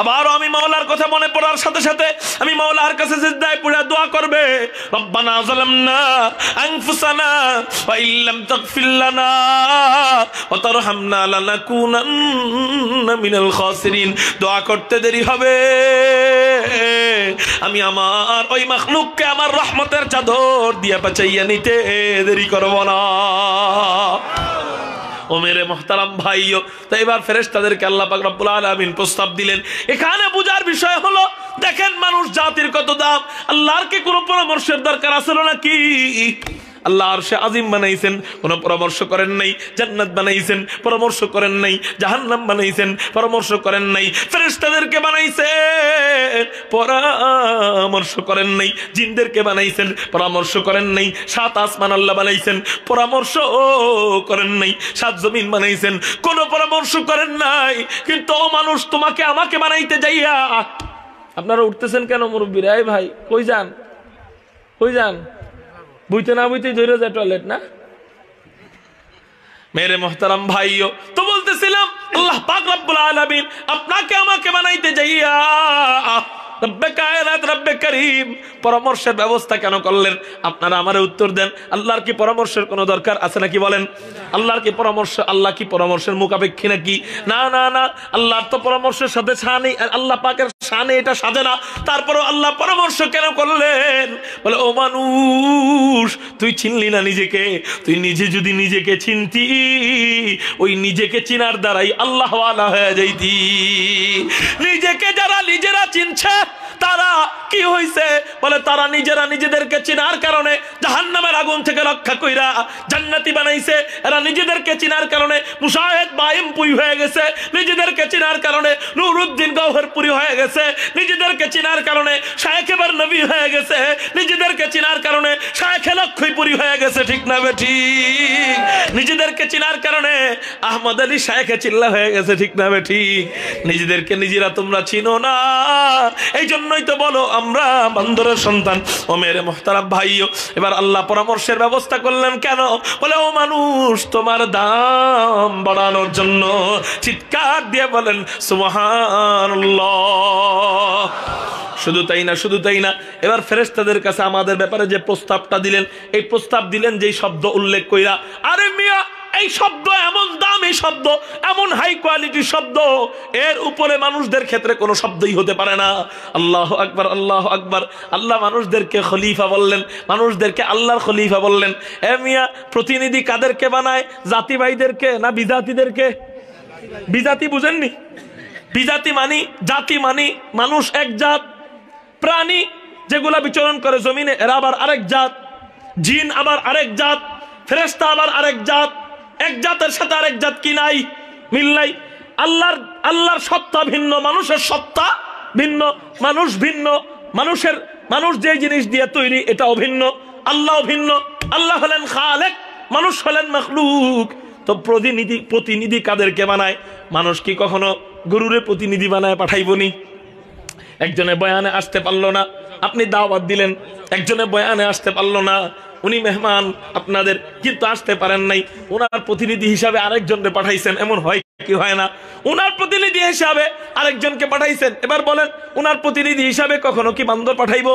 আবার আমি মাওলার কথা মনে পড়ার সাথে সাথে আমি মাওলার কাছে সিজদায় পড়া দোয়া করবে, রব্বানা যালামনা আনফুসানা ওয়া ইল্লাম তাগফির লানা ওয়া তারহামনা লানাকুনান্না মিনাল খাসিরিন। দোয়া করতে দেরি হবে, আমি আমার ওই মাখলুককে আমার রহমতের চাদর দিয়া বাঁচাইয়া নিতে দেরি করব না। ও মেরে মুহতারাম ভাইও, তো এবার ফেরেশতাদেরকে আল্লাহ পাক রব্বুল আলামিন প্রস্তাব দিলেন। এখানে বুঝার বিষয় হলো, দেখেন মানুষ জাতির কত দাম, আল্লাহর কি কোনো পরামর্শের দরকার আছে নাকি? আল্লাহ আরশে আজিম বানাইছেন, কোনো পরামর্শ করেন নাই। জান্নাত বানাইছেন, পরামর্শ করেন নাই। জাহান্নাম বানাইছেন, পরামর্শ করেন নাই। ফেরেশতাদেরকে বানাইছেন, পরামর্শ করেন নাই। জিনদেরকে বানাইছেন, পরামর্শ করেন নাই। সাত আসমান আল্লাহ বানাইছেন, পরামর্শ করেন নাই। সাত জমিন বানাইছেন, কোনো পরামর্শ করেন নাই। কিন্তু ও মানুষ, তোমাকে আমাকে বানাইতে যাইয়া আপনারা উঠতেছেন কেন মুরব্বীরা? এই ভাই কই যান, কই যান? বুঝতে না বুঝতে ধরে যায় টয়লেট না? মেরে মুহতারাম ভাইও, তো বলতেছিলাম আল্লাহ পাক রব্বুল আলামিন আপনাকে আমাকে বানাইতে যাইয়া রব্বে কায়নাত রব্বে করিম পরামর্শের ব্যবস্থা কেন করলেন? আপনারা আমারে উত্তর দেন, আল্লাহর কি পরামর্শের কোনো দরকার আছে নাকি? বলেন, আল্লাহর কি পরামর্শ, আল্লাহ কি পরামর্শের মুখাপেক্ষী নাকি? না না না, আল্লাহর তো পরামর্শের সাথে শানে, আল্লাহ পাকের শানে এটা সাজে না। তারপরও আল্লাহ পরামর্শ কেন করলেন? বলে, ও মানুষ, তুই চিনলি না নিজেকে? তুই নিজে যদি নিজেকে চিনতি, ওই নিজেকে চিনার দ্বারাই আল্লাহ ওয়ালা হয়ে যাইতি। নিজেকে যারা নিজেরা চিনছে তারা কি হইছে? বলে, তারা নিজেরা নিজেদেরকে চিনার কারণে জাহান্নামের আগুন থেকে রক্ষা কইরা জান্নাতি বানাইছে। এরা নিজেদেরকে চিনার কারণে মুশাহিদ বাইমপুই হয়ে গেছে, নিজেদেরকে চিনার কারণে নুরউদ্দিন গওহরপুরি হয়ে গেছে, নিজেদেরকে চিনার কারণে শায়েখে বরনবী হয়ে গেছে, নিজেদেরকে চিনার কারণে শায়েখে লক্ষীপুরি হয়ে গেছে। ঠিক না বেঠিক? নিজেদেরকে চিনার কারণে আহমদ আলী শায়েখে চিল্লা হয়ে গেছে। ঠিক না বেঠিক? নিজেদেরকে নিজেরা তোমরা চিনো না, এই জন্যই তো বলো আমরা বান্দরের সন্তান। ও মেরে মুহতারাম ভাইও, এবার আল্লাহ পরামর্শের ব্যবস্থা করলেন কেন? বলে, ও মানুষ, তোমার দাম বাড়ানোর জন্য। চিৎকার দিয়ে বলেন সুবহানাল্লাহ। শুধু তাই না, শুধু তাই না, এবার ফেরেশতাদের কাছে আমাদের ব্যাপারে যে প্রস্তাবটা দিলেন, এই প্রস্তাব দিলেন যেই শব্দ উল্লেখ কইরা, আরে মিয়া, এই শব্দ এমন দামি শব্দ, এমন হাই কোয়ালিটি শব্দ, এর উপরে মানুষদের ক্ষেত্রে কোনো শব্দই হতে পারে না। আল্লাহু আকবার, আল্লাহু আকবার। আল্লাহ মানুষদেরকে খলিফা বললেন, মানুষদেরকে আল্লাহর খলিফা বললেন। এ মিয়া, প্রতিনিধি কাদেরকে বানায়? জাতি ভাইদেরকে না বিজাতিদেরকে? বিজাতি বুঝেননি? বিজাতি মানি, জাতি মানি মানুষ এক জাত, প্রাণী যেগুলা বিচরণ করে জমিনে এরা আবার আরেক জাত, জিন আবার আরেক জাত, ফেরেশতা আবার আরেক জাত। এক জাতের সাথে আরেক জাত কি নাই? মিল নাই। আল্লাহর সত্তা ভিন্ন, মানুষের সত্তা ভিন্ন, মানুষ ভিন্ন, মানুষ যে জিনিস দিয়ে তৈরি এটাও ভিন্ন, আল্লাহও ভিন্ন। আল্লাহ হলেন খালেক, মানুষ হলেন মাখলুক। তো প্রতিনিধি কাদেরকে বানায়? মানুষ কি কখনো গরুরে প্রতিনিধি বানায় পাঠাইবনি? একজনে বয়ানে আসতে পারলো না, আপনি দাওয়াত দিলেন, একজনে বয়ানে আসতে পারলো না, উনি মেহমান আপনাদের, কিন্তু আসতে পারেন নাই, ওনার প্রতিনিধি হিসাবে আরেকজনকে পাঠাইছেন, এমন হয় কি হয় না? ওনার প্রতিনিধি হিসাবে আরেকজনকে পাঠাইছেন, এবার বলেন ওনার প্রতিনিধি হিসাবে কখনো কি বান্দর পাঠাইবো?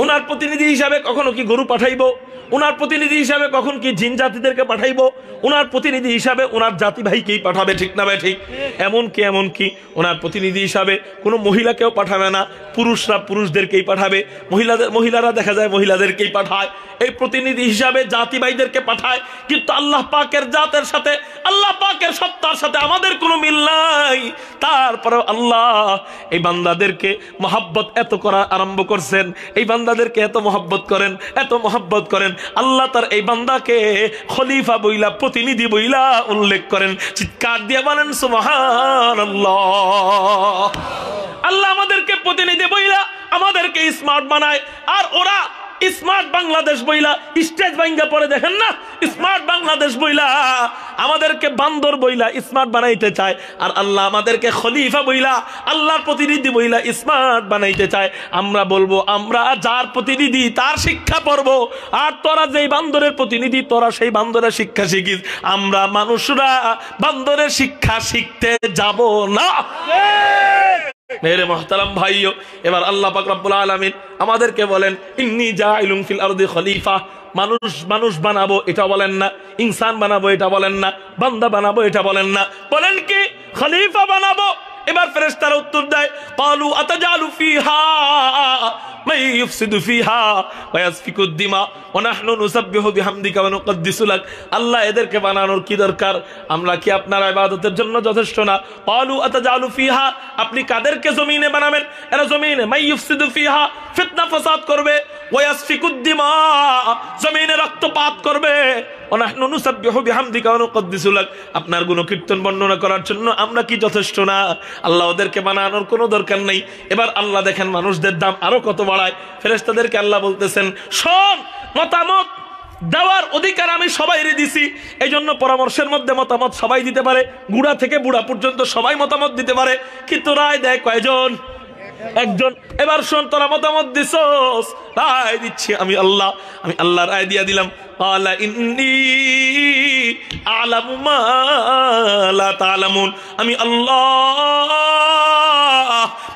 ওনার প্রতিনিধি হিসাবে কখনো কি গরু পাঠাইবো? ওনার প্রতিনিধি হিসাবে কখন কি জিন জাতিদেরকে পাঠাইবো? ওনার প্রতিনিধি হিসাবে ওনার জাতি ভাইকেই পাঠাবে, ঠিক না ভাই? ঠিক। এমনকি ওনার প্রতিনিধি হিসাবে কোনো মহিলাকেও পাঠাবে না, পুরুষরা পুরুষদেরকেই পাঠাবে, মহিলারা দেখা যায় মহিলাদেরকেই পাঠায়, এই প্রতিনিধি হিসাবে জাতি ভাইদেরকে পাঠায়। কিন্তু আল্লাহ পাকের জাতের সাথে, আল্লাহ পাকের সত্তার সাথে আমাদের কোনো মিল নাই। তারপরেও আল্লাহ এই বান্দাদেরকে মহাব্বত এত করা আরম্ভ করছেন, এই বান্দাদেরকে এত মহাব্বত করেন, এত মহাব্বত করেন, আল্লাহ তার এই বান্দাকে খলিফা বইলা, প্রতিনিধি বইলা উল্লেখ করেন। চিৎকার দিয়ে বলেন সুবহানাল্লাহ। আল্লাহ আমাদেরকে প্রতিনিধি বইলা আমাদেরকে স্মার্ট বানায়, আর ওরা স্মার্ট বাংলাদেশ বইলা স্টেজ ভাঙ্গা পরে দেখেন না, স্মার্ট বাংলাদেশ বইলা আমাদেরকে বান্দর বইলা স্মার্ট বানাইতে চায়, আর আল্লাহ আমাদেরকে খলিফা বইলা, আল্লাহর প্রতিনিধি বইলা স্মার্ট বানাইতে চায়। আমরা বলবো আমরা যার প্রতিনিধি তার শিক্ষা পড়বো, আর তোরা যেই বান্দরের প্রতিনিধি তোরা সেই বান্দরের শিক্ষা শিখিস। আমরা মানুষরা বান্দরের শিক্ষা শিখতে যাব না। মেরে মুহতারাম ভাইও, এবার আল্লাহ পাক রব্বুল আলামিন আমাদেরকে বলেন ইন্নী জাইলুন ফিল আরদি খলিফা। মানুষ বানাবো এটা বলেন না, ইনসান বানাবো এটা বলেন না, বান্দা বানাবো এটা বলেন না, বলেন কি খলিফা বানাবো। এবার ফেরেশতারা উত্তর দেয় ক্বালু আতাজালু ফিহা মান ইফসিদু ফিহা ওয়া ইয়াসফিকুদ দিমা ওয়া নাহনু নুসাব্বিহু বিহামদিকা ওয়া নুকদ্দিসু লাক। আল্লাহ এদেরকে বানানোর কি দরকার? আমরা কি আপনার ইবাদতের জন্য যথেষ্ট না? ক্বালু আতাজালু ফিহা, আপনি কাদেরকে জমিনে বানাবেন? এরা জমিনে মান ইফসিদু ফিহা, ফিতনা ফাসাদ করবে, ওয়া ইয়াসফিকুদ দিমা, জমিনে রক্তপাত করবে, ওয়া নাহনু নুসাব্বিহু বিহামদিকা ওয়া নুকদ্দিসু লাক। আপনার গুণকীর্তন বর্ণনা করার জন্য আমরা কি যথেষ্ট না? আল্লাহ ওদেরকে বানানোর কোনো দরকার নেই। এবার আল্লাহ দেখেন মানুষদের দাম আরো কত বাড়ায়। ফেরেশতাদেরকে আল্লাহ বলতেছেন শোন, মতামত দেওয়ার অধিকার আমি সবাইরে দিছি, এই জন্য পরামর্শের মধ্যে মতামত সবাই দিতে পারে, বুড়া থেকে বুড়া পর্যন্ত সবাই মতামত দিতে পারে, কিন্তু রায় দেয় কয়জন? একজন। এবার শোন, তোরা মতামত দিছস, রায় দিচ্ছি আমি আল্লাহ, আমি আল্লাহ রায় দিয়া দিলাম। ক্বালা ইন্নী আ'লামু মা লা তা'লামুন, আমি আল্লাহ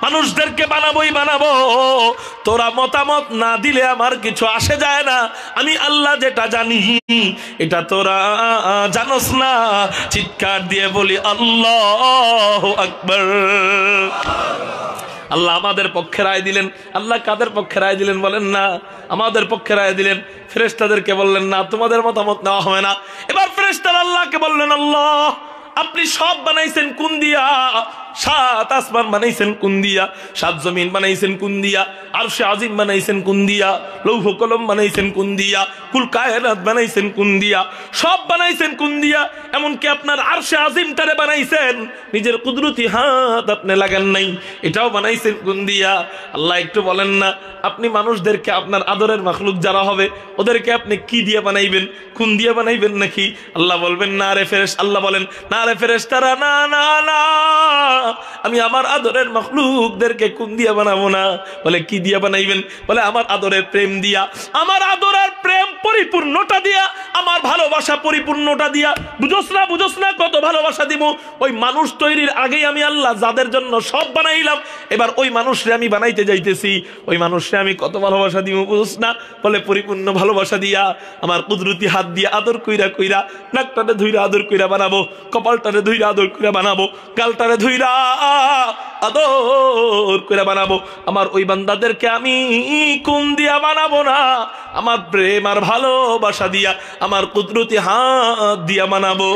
মানুষদেরকে বানাবোই বানাবো, তোরা মতামত না দিলে আমার কিছু আসে যায় না, আমি আল্লাহ যেটা জানি এটা তোরা জানোস না। চিৎকার দিয়ে বলি আল্লাহু আকবার। আল্লাহ আমাদের পক্ষে রায় দিলেন। আল্লাহ কাদের পক্ষে রায় দিলেন বলেন না? আমাদের পক্ষে রায় দিলেন। ফেরেশতাদেরকে বললেন না, তোমাদের মতামত নেওয়া হবে না। এবার ফেরেশতারা আল্লাহকে বললেন আল্লাহ আপনি সব বানাইছেন কোন দিয়া? 7 আসমান বানাইছেন কোন দিয়া? 7 জমিন বানাইছেন কোন দিয়া? আরশে আজিম বানাইছেন কোন দিয়া? লৌহ কলম বানাইছেন কোন দিয়া? কুল কায়নাত বানাইছেন কোন দিয়া? সব বানাইছেন কোন দিয়া? এমনকি আপনার আরশে আজিমটারে বানাইছেন, নিজের কুদরতি হাত আপনি লাগান নাই, এটাও বানাইছেন কোন দিয়া? আল্লাহ একটু বলেন না, আপনি মানুষদেরকে আপনার আদরের মাখলুক যারা হবে ওদেরকে আপনি কি দিয়ে বানাইবেন? কোন দিয়ে বানাইবেন নাকি? আল্লাহ বলবেন না রে ফেরেশতা, আল্লাহ বলেন না রে ফেরেশতারা, না না না, আমি আমার আদরের মাখলুকদেরকে কোন দিয়ে বানাবো না। বলে কি দিয়ে বানাইবেন? বলে আমার আদরের প্রেম দিয়া, আমার আদরের প্রেম পরিপূর্ণটা দিয়া, আমার ভালোবাসা পরিপূর্ণটা দিয়া। বুঝোস না কত ভালোবাসা দিব? ওই মানুষ তৈরির আগেই আমি আল্লাহ যাদের জন্য সব বানাইলাম, এবার ওই মানুষরে আমি বানাইতে যাইতেছি, ওই মানুষরে আমি কত ভালোবাসা দিব বুঝোস না? বলে পরিপূর্ণ ভালোবাসা দিয়া, আমার কুদরতি হাত দিয়ে আদর কইরা কইরা, নাকটারে ধুইরা আদর কইরা বানাবো, কপালটারে ধুইরা আদর কইরা বানাবো, গালটারে ধুইরা আদর কইরা বানাবো। আমার ওই বান্দাদেরকে আমি কোন দিয়া বানাবো না? আমার প্রেম আর ভালোবাসা দিয়া, আমার কুদরতি হাত দিয়া বানাবো।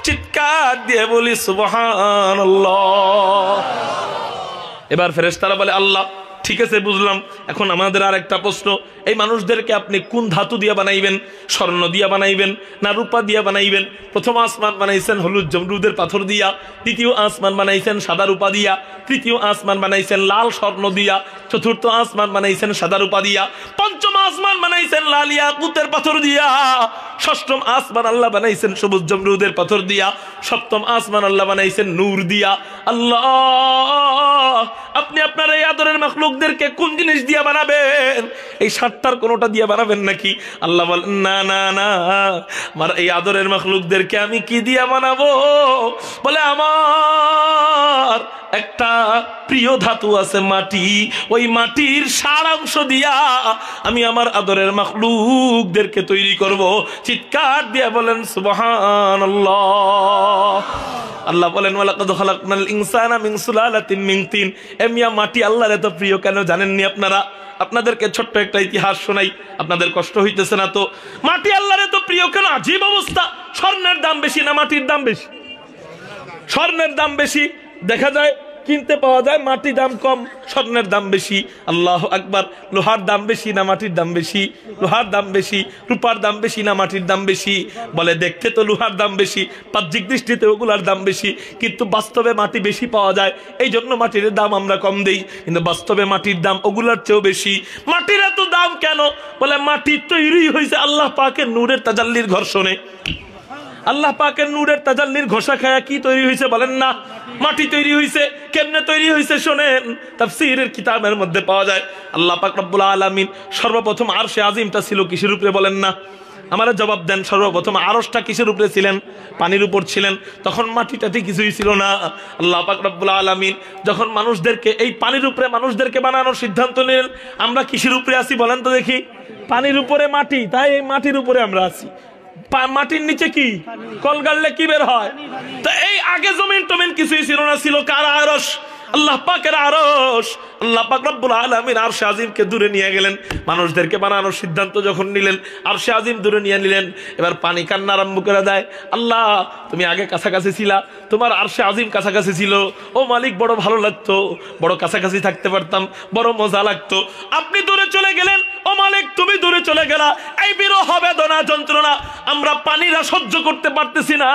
চিৎকার দিয়ে বলি সুবহানাল্লাহ। এবার ফেরেশতারা বলে আল্লাহ ঠিক আছে, বুঝলাম। এখন আমাদের আর একটা প্রশ্ন, এই মানুষদেরকে আপনি কোন ধাতু দিয়ে বানাইবেন? স্বর্ণ দিয়া বানাইবেন না রূপা দিয়া বানাইবেন? প্রথম আসমান বানাইছেন হলুদ জমরুদের পাথর দিয়া, দ্বিতীয় আসমান বানাইছেন সাদা রূপা দিয়া, তৃতীয় আসমান বানাইছেন লাল স্বর্ণ দিয়া, চতুর্থ আসমান বানাইছেন সাদা রূপা দিয়া, পঞ্চম আসমান বানাইছেন লাল ইয়াকুতের পাথর দিয়া, ষষ্ঠম আসমান আল্লাহ বানাইছেন সবুজ জমরুদের পাথর দিয়া, সপ্তম আসমান আল্লাহ বানাইছেন নূর দিয়া। আল্লাহ, আপনি আপনার এই আদরের মাখলুকদেরকে কোন জিনিস দিয়া বানাবেন? এই ৭টার কোনোটা দিয়া বানাবেন নাকি? আল্লাহ বলেন না না না, আমার এই আদরের মাখলুকদেরকে আমি কি দিয়া বানাবো? বলে আমার একটা প্রিয় ধাতু আছে মাটি, ওই মাটির সারাংশ দিয়া আমি আমার আদরের মাখলুকদেরকে তৈরি করব। চিৎকার দিয়া বলেন সুবহানাল্লাহ। আল্লাহ বলেন ওয়ালাকাদ খালাকনাল ইনসানা মিন সুলালাতিন মিন তিন। এমিয়া মাটি আল্লাহর এত প্রিয় কেন জানেননি আপনারা? আপনাদেরকে ছোট্ট একটা ইতিহাস শোনাই, আপনাদের কষ্ট হইতেছে না তো? মাটি আল্লাহর এত প্রিয় কেন? আজীব অবস্থা। স্বর্ণের দাম বেশি না মাটির দাম বেশি? স্বর্ণের দাম বেশি, দেখা যায় কিনতে পাওয়া যায়, মাটির দাম কম, স্বর্ণের দাম বেশি। আল্লাহু আকবার। লোহার দাম বেশি না মাটির দাম বেশি? লোহার দাম বেশি। রূপার দাম বেশি না মাটির দাম বেশি? বলে দেখতে তো লোহার দাম বেশি, বাহ্যিক দৃষ্টিতে ওগুলার দাম বেশি, কিন্তু বাস্তবে মাটি বেশি পাওয়া যায়, এই জন্য মাটির দাম আমরা কম দেই, কিন্তু বাস্তবে মাটির দাম ওগুলার চেয়েও বেশি। মাটির এত দাম কেন? বলে মাটি তৈরি হয়েছে আল্লাহ পাকের নূরের তাজাল্লির ঘর্ষণে। আল্লাহ পাকের নূরের তাজাল্লির ঘষা খায়া কি তৈরি হয়েছে বলেন না? মাটি তৈরি হয়েছে। কেমনে তৈরি হয়েছে শোনেন, তাফসীরের কিতাবের মধ্যে পাওয়া যায়। আল্লাহ পাক রব্বুল আলামিন সর্বপ্রথম আরশে আজিমটা ছিল কিসের উপরে বলেন না? আমারা জবাব দেন। সর্বপ্রথম আরশটা কিসের উপরে ছিলেন? পানির উপর ছিলেন। তখন মাটি টাটি কিছুই ছিল না। আল্লাহ পাক রব্বুল আলামিন যখন মানুষদেরকে এই পানির উপরে মানুষদেরকে বানানোর সিদ্ধান্ত নিলেন, আমরা কিসের উপরে আছি বলেন তো দেখি? পানির উপরে মাটি, তাই এই মাটির উপরে আমরা আছি। মাটির নিচে কি? কল গাড়লে কি বের হয়? তো এই আগে জমিন টমিন কিছুই ছিল না, ছিল কার? আরশ, আল্লাহ পাকের আরশ। আল্লাহ পাক রব্বুল আলামিন আরশে আজিমকে দূরে নিয়ে গেলেন। মানুষদেরকে বানানোর সিদ্ধান্ত যখন নিলেন, আরশে আজিম দূরে নিয়ে নিলেন। এবার পানি কান্না আরম্ভ করে দেয়, আল্লাহ তুমি আগে কাছাকাছি ছিলা, তোমার আরশে আজিম কাছাকাছি ছিল, ও মালিক বড় ভালো লাগতো, বড় কাছাকাছি থাকতে পারতাম, বড় মজা লাগতো। আপনি দূরে চলে গেলেন, ও মালিক তুমি দূরে চলে গেলা, এই বিরহ বেদনা যন্ত্রণা আমরা পানিরা সহ্য করতে পারতেছি না।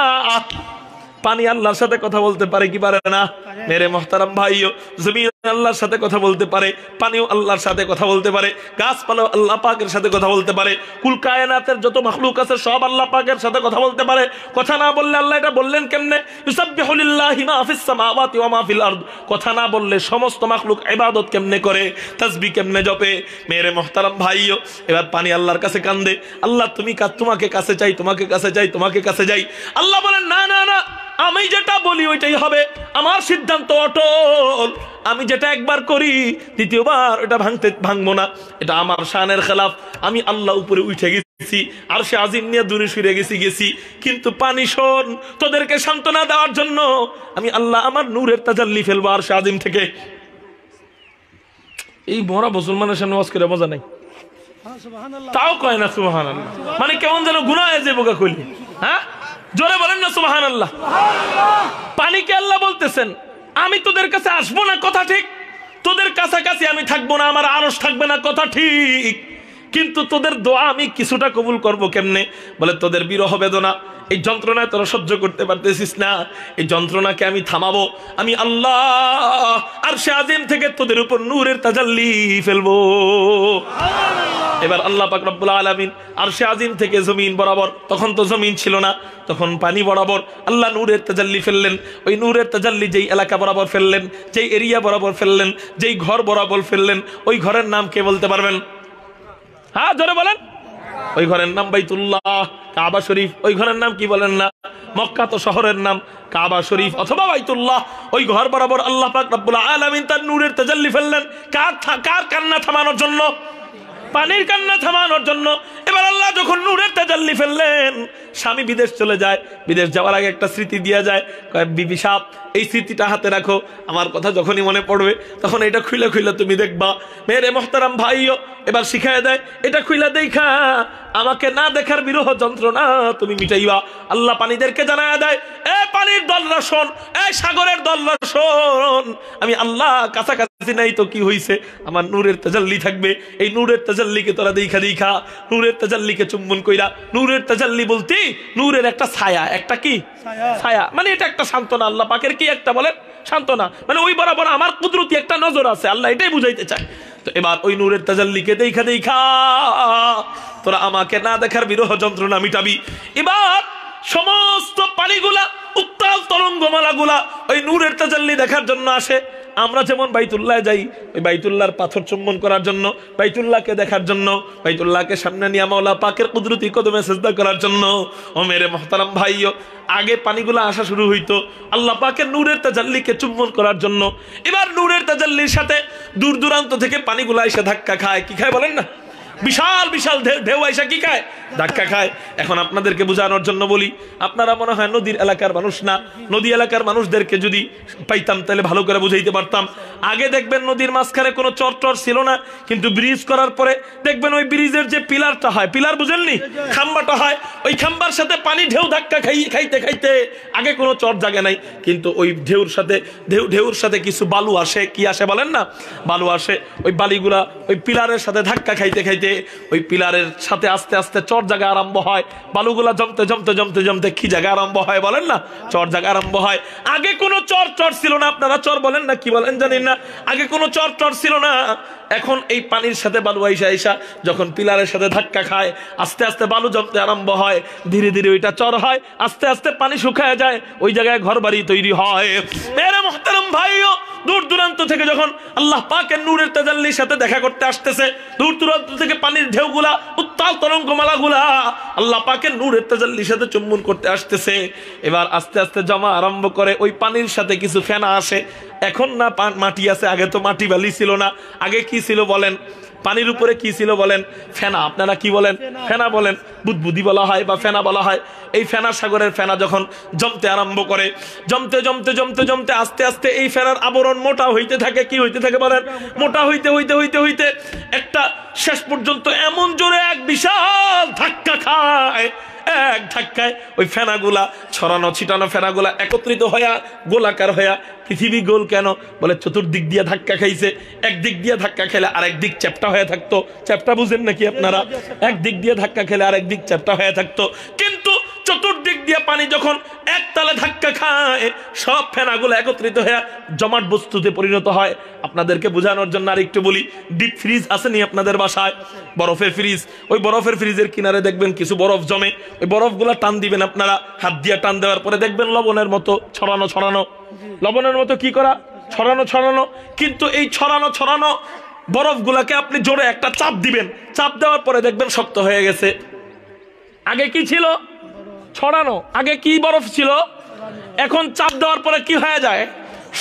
পানি আল্লাহর সাথে কথা বলতে পারে কি পারে না? মেরে মোহতারাম ভাইও, জমিন আল্লাহর সাথে কথা বলতে পারে, পানিও আল্লাহর সাথে কথা বলতে পারে, গাছপালাও আল্লাহ পাকের সাথে কথা বলতে পারে, কুল কায়নাতের যত মাখলুক আছে সব আল্লাহ পাকের সাথে কথা বলতে পারে। কথা না বললে আল্লাহ এটা বললেন কেমনে? ইউসাব্বিহু লিল্লাহি মা ফিস সামাওয়াতি ওয়া মা ফিল আরদ। কথা না বললে সমস্ত মাখলুক ইবাদত কেমনে করে, তাসবিহ কেমনে জপে? মেরে মোহতারাম ভাইও, এবার পানি আল্লাহর কাছে কান্দে, আল্লাহ তুমি তোমাকে কাছে চাই, তোমাকে কাছে চাই, তোমাকে কাছে যাই। আল্লাহ বলেন না না না, আমি যেটা বলি ওইটাই হবে, আমার সিদ্ধান্ত অটল। আমি যেটা একবার করি দ্বিতীয়বার ওটা ভাঙবো না, এটা আমার শানের খেলাফ। আমি আল্লাহ উপরে উঠে গেছি, আর সে আজিম নিয়ে দূরে সরে গেছি, কিন্তু পানি শোন, তোদেরকে সান্ত্বনা দেওয়ার জন্য আমি আল্লাহ আমার নূরের তাজাল্লি ফেলবো আর সে আজিম থেকে। এই মরা মুসলমানের সামনে ওয়াজ করে মজা নাই, তাও কয় না সুবহানাল্লাহ। মানে কেমন যেন গুনাহ হয়ে যাবে বোকা কইলে। হ্যাঁ, জোরে বলেন না সুবহানাল্লাহ। পানিকে আল্লাহ বলতেছেন আমি তোদের কাছে আসবো না, কথা ঠিক, তোদের কাছাকাছি আমি থাকবো না, আমার আরশ থাকবে না, কথা ঠিক, কিন্তু তোদের দোয়া আমি কিছুটা কবুল করব কেমনে? বলে তোদের বিরহ বেদনা, এই যন্ত্রণায় তোরা সহ্য করতে পারতেছিস না, এই যন্ত্রণাকে আমি থামাবো, আমি আল্লাহ আরশে আজিম থেকে তোদের উপর নূরের তাজাল্লি ফেলবো। এবার আল্লাহ পাক রব্বুল আলামিন আরশে আজিম থেকে জমিন বরাবর, তখন তো জমিন ছিল না, তখন পানি বরাবর আল্লাহ নূরের তাজাল্লি ফেললেন। ওই নূরের তাজাল্লি যেই এলাকা বরাবর ফেললেন, যেই এরিয়া বরাবর ফেললেন, যেই ঘর বরাবর ফেললেন, ওই ঘরের নাম কে বলতে পারবেন? হ্যাঁ জোরে বলেন। ওই ঘরের নাম বাইতুল্লাহ, কাবা শরীফ। ওই ঘরের নাম কি বলেন না? মক্কা তো শহরের নাম, কাবা শরীফ অথবা বাইতুল্লাহ। ওই ঘর বরাবর আল্লাহ পাক রব্বুল আলামিন তার নূরের তাজাল্লি ফেললেন। কার কান্না থামানোর জন্য? পানির কান্না থামানোর জন্য। এবার আল্লাহ যখন নূরের তাজাল্লি ফেললেন, স্বামী বিদেশ চলে যায়, বিদেশ যাওয়ার আগে একটা স্মৃতি দিয়া যায়, বিবি সাহেব এই স্মৃতিটা হাতে রাখো, আমার কথা যখনই মনে পড়বে তখন এটা খুইলা খুইলা তুমি দেখবা। মেরে মোহতারাম ভাইও এবার শিখায় দেয়, এটা খুইলা দেখা আমাকে না দেখার বিরহ যন্ত্রণা তুমি মিটাইবা। আল্লাহ পানিদেরকে জানায় দেয়, এ পানির দলরা শোন, এ সাগরের দলরা শোন, আমি আল্লাহ কাছাকাছি নাই তো কি হইছে, আমার নূরের তাজাল্লি থাকবে। এই নূরের তাজাল্লিকে তোরা দেখা দেখা, নূরের তাজাল্লিকে চুম্বন কইরা। নূরের তাজাল্লি বলতে নূরের একটা ছায়া, একটা কি ছায়া, মানে এটা একটা সান্ত্বনা। আল্লাহ পাকের কি একটা বলেন সান্ত্বনা, মানে ওই বরাবর আমার কুদরতি একটা নজর আছে, আল্লাহ এটাই বুঝাইতে চায়। তো এবার ওই নূরের তাজাল্লিকে দেখা দেখা তোরা আমাকে না দেখার বিরহ যন্ত্রণা মিটাবি। এবার সমস্ত পানিগুলা, উত্তাল তরঙ্গমালাগুলা ওই নূরের তাজাল্লি দেখার জন্য আসে। আমরা যেমন বাইতুল্লাহ যাই ওই বাইতুল্লাহর পাথর চুম্বন করার জন্য, বাইতুল্লাহকে দেখার জন্য, বাইতুল্লাহকে সামনে নিয়ে মাওলা পাকের কুদরতি কদমে সিজদা করার জন্য। ও মেরে মুহতারাম ভাইও, আগে পানিগুলা আসা শুরু হইতো আল্লাহ পাকের নূরের তাজাল্লিকে চুম্বন করার জন্য। এবার নূরের তাজাল্লির সাথে দূর দূরান্ত থেকে পানিগুলা এসে ধাক্কা খায়। কি খায় বলেন না? বিশাল বিশাল ঢেউ আইসা কি খায়? ধাক্কা খায়। এখন আপনাদেরকে বোঝানোর জন্য বলি, আপনারা মনে হয় নদীর এলাকার মানুষ না। নদী এলাকার মানুষদেরকে যদি পাইতাম তাহলে ভালো করে বুঝাইতে পারতাম। আগে দেখবেন নদীর মাঝখানে কোনো চর টর ছিল না, কিন্তু ব্রিজ করার পরে দেখবেন ওই ব্রিজের যে পিলারটা হয়, পিলার বুঝেননি, খাম্বাটা হয়, ওই খাম্বার সাথে পানি ঢেউ ধাক্কা খাইতে খাইতে আগে কোনো চর জাগে নাই, কিন্তু ওই ঢেউর সাথে কিছু বালু আসে। কি আসে বলেন না? বালু আসে। ওই বালিগুলা ওই পিলারের সাথে ধাক্কা খাইতে খাইতে ওই পিলারের সাথে আস্তে আস্তে চর জায়গা আরম্ভ হয়। বালুগুলা জমতে জমতে জমতে জমতে কি জায়গা আরম্ভ হয় বলেন না? চর জায়গা আরম্ভ হয়। আগে কোনো চর ছিল না। আপনারা চর বলেন না কি বলেন জানেন না, আগে কোনো চর ছিল না। এখন এই পানির সাথে বালু আইসা যখন পিলারের সাথে ধাক্কা খায়, আস্তে আস্তে বালু জমতে আরম্ভ হয়, ধীরে ধীরে ওইটা চর হয়, আস্তে আস্তে পানি শুকায় যায়, ওই জায়গায় ঘর বাড়ি তৈরি হয়। মেরে মুহতারাম ভাইও, দূর দূরান্ত থেকে যখন আল্লাহ পাকের নূরের তাজাল্লির সাথে দেখা করতে আসতেছে, দূর দূরান্ত থেকে পানির ঢেউগুলা, উত্তাল তরঙ্গমালাগুলা আল্লাহ পাকের নূরের তাজাল্লির সাথে চুম্বন করতে আসতেছে। এবার আস্তে আস্তে জমা আরম্ভ করে, ওই পানির সাথে কিছু ফেনা আসে। এখন না মাটি আছে, আগে তো মাটি বালি ছিল না। আগে কি ছিল বলেন? পানির উপরে কি ছিল বলেন? ফেনা। আপনারা কি বলেন? ফেনা বলেন। বুদবুদি বলা হয় বা ফেনা বলা হয়। এই ফেনা, সাগরের ফেনা যখন জমতে আরম্ভ করে, জমতে জমতে জমতে জমতে আস্তে আস্তে এই ফেনার আবরণ মোটা হইতে থাকে। কি হইতে থাকে বলেন? মোটা হইতে হইতে হইতে হইতে একটা শেষ পর্যন্ত এমন জোরে এক বিশাল ধাক্কা খায়। এক ধাক্কায় ওই ফেনাগুলা, ছড়ানো ছিটানো ফেনাগুলা একত্রিত হইয়া গোলাকার হইয়া, পৃথিবী গোল কেন বলে? চতুর্দিক দিয়ে ধাক্কা খাইছে। একদিক দিয়ে ধাক্কা খেলে আরেক দিক চ্যাপ্টা হয়ে থাকতো। চ্যাপ্টা বুঝেন নাকি আপনারা? একদিক দিয়ে ধাক্কা খেলে আরেক দিক চ্যাপ্টা হয়ে থাকতো। কিন্তু চতুর্দিক দিয়ে পানি যখন এক তালে ধাক্কা খায়, সব ফেনাগুলো একত্রিত হয়ে জমাট বস্তুতে পরিণত হয়। আপনাদেরকে বোঝানোর জন্য আর একটু বলি, ডিপ ফ্রিজ আসেনি আপনাদের বাসায়? বরফের ফ্রিজ। ওই বরফের ফ্রিজের কিনারে দেখবেন কিছু বরফ জমে। ওই বরফগুলা টান দিবেন আপনারা, হাত দিয়ে টান দেওয়ার পরে দেখবেন লবণের মতো ছড়ানো, লবণের মতো কি করা? ছড়ানো। কিন্তু এই ছড়ানো বরফগুলাকে আপনি জোরে একটা চাপ দিবেন, চাপ দেওয়ার পরে দেখবেন শক্ত হয়ে গেছে। আগে কি ছিল? ছড়ানো। আগে কি বরফ ছিল? এখন চাপ দেওয়ার পরে কি হয়ে যায়?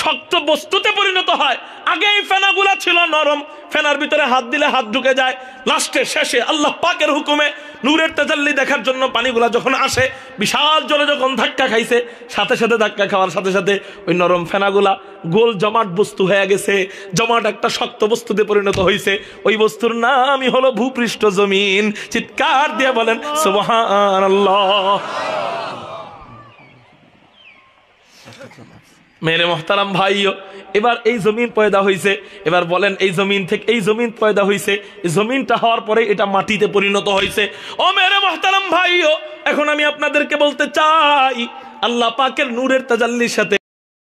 শক্ত বস্তুতে পরিণত হয়। আগে এই ফেনাগুলা ছিল নরম, ফেনার ভিতরে হাত দিলে হাত ঢুকে যায়। লাস্টে শেষে আল্লাহ পাকের হুকুমে নূরের তাজাল্লি দেখার জন্য পানিগুলা যখন আসে, বিশাল জোরে যখন ধাক্কা খাইছে, সাথে সাথে ধাক্কা খাওয়ার সাথে সাথে ওই নরম ফেনাগুলা গোল জমাট বস্তু হয়ে গেছে, জমাট একটা শক্ত বস্তুতে পরিণত হয়েছে। ওই বস্তুর নামই হলো ভূপৃষ্ঠ জমিন। চিৎকার দিয়ে বলেন সুবহানাল্লাহ। মেরে মোহতারাম ভাইও, এবার এই জমিন পয়দা হয়েছে। এবার বলেন এই জমিন পয়দা হয়েছে, এই জমিনটা হওয়ার পরে এটা মাটিতে পরিণত হয়েছে। ও মেরে মোহতারাম ভাইও, এখন আমি আপনাদেরকে বলতে চাই, আল্লাহ পাকের নূরের তাজাল্লির সাথে